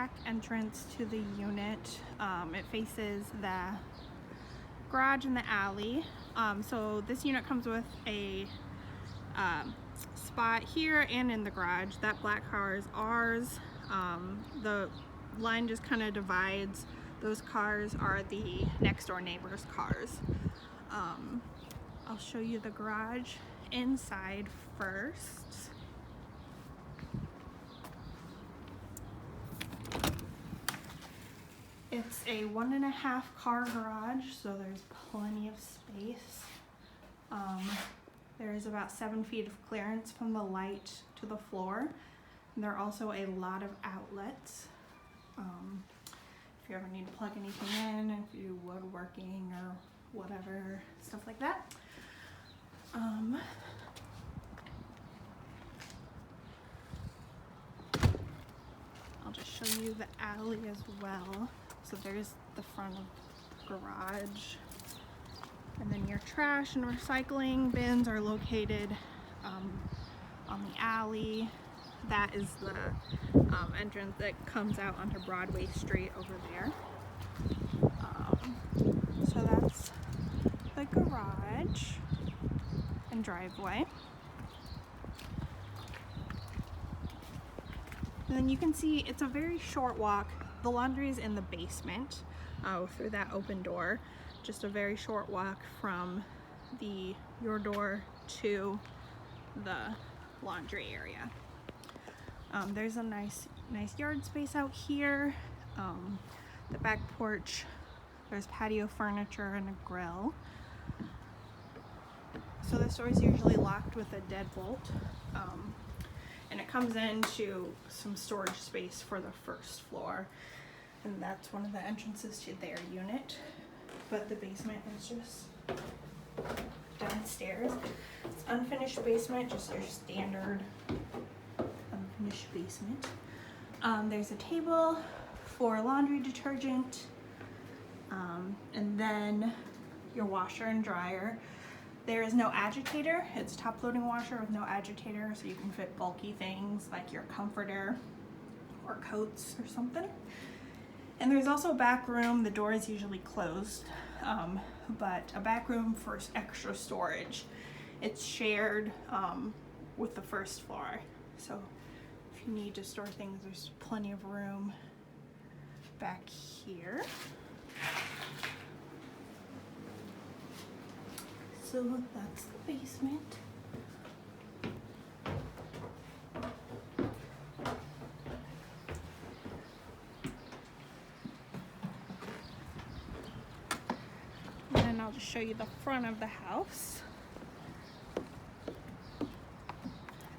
back entrance to the unit. It faces the garage and the alley. So this unit comes with a spot here and in the garage. That black car is ours. The line just kind of divides. Those cars are the next door neighbor's cars. I'll show you the garage inside first. It's a 1.5 car garage, so there's plenty of space. There's about 7 feet of clearance from the light to the floor. And there are also a lot of outlets. If you ever need to plug anything in, if you do woodworking or whatever, stuff like that. I'll just show you the alley as well. So there's the front of the garage. And then your trash and recycling bins are located on the alley. That is the entrance that comes out onto Broadway Street over there. So that's the garage and driveway. And then you can see it's a very short walk. The laundry is in the basement through that open door. Just a very short walk from your door to the laundry area. There's a nice yard space out here. The back porch, there's patio furniture and a grill. So this door is usually locked with a deadbolt. And it comes into some storage space for the first floor. And that's one of the entrances to their unit. But the basement is just downstairs. It's unfinished basement, just your standard unfinished basement. There's a table for laundry detergent, and then your washer and dryer. There is no agitator. It's top loading washer with no agitator, so you can fit bulky things like your comforter or coats or something. And there's also a back room. The door is usually closed, but a back room for extra storage. It's shared with the first floor. So if you need to store things, there's plenty of room back here. So that's the basement. And then I'll just show you the front of the house.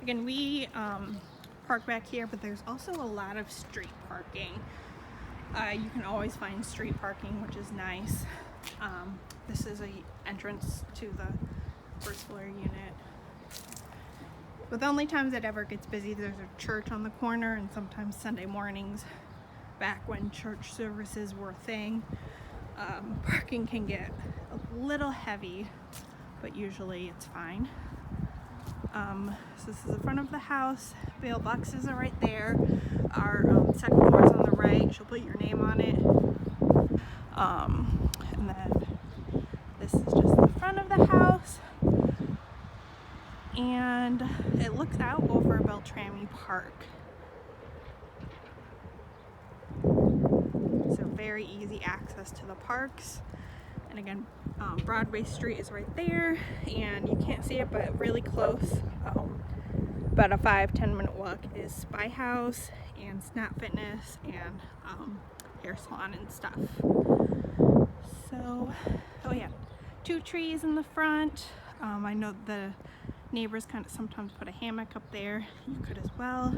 Again, we park back here, but there's also a lot of street parking. You can always find street parking, which is nice. This is an entrance to the first floor unit. But the only times it ever gets busy, there's a church on the corner, and sometimes Sunday mornings, back when church services were a thing, parking can get a little heavy, but usually it's fine. So this is the front of the house. Bail boxes are right there. Our second floor is on the right. She'll put your name on it. And then this is just the front of the house. And it looks out over Beltrami Park. So very easy access to the parks. And again, Broadway Street is right there, and you can't see it, but really close. About a 5-10 minute walk is Spy House and Snap Fitness and hair salon and stuff. So, oh yeah, 2 trees in the front. I know the neighbors kind of sometimes put a hammock up there. You could as well.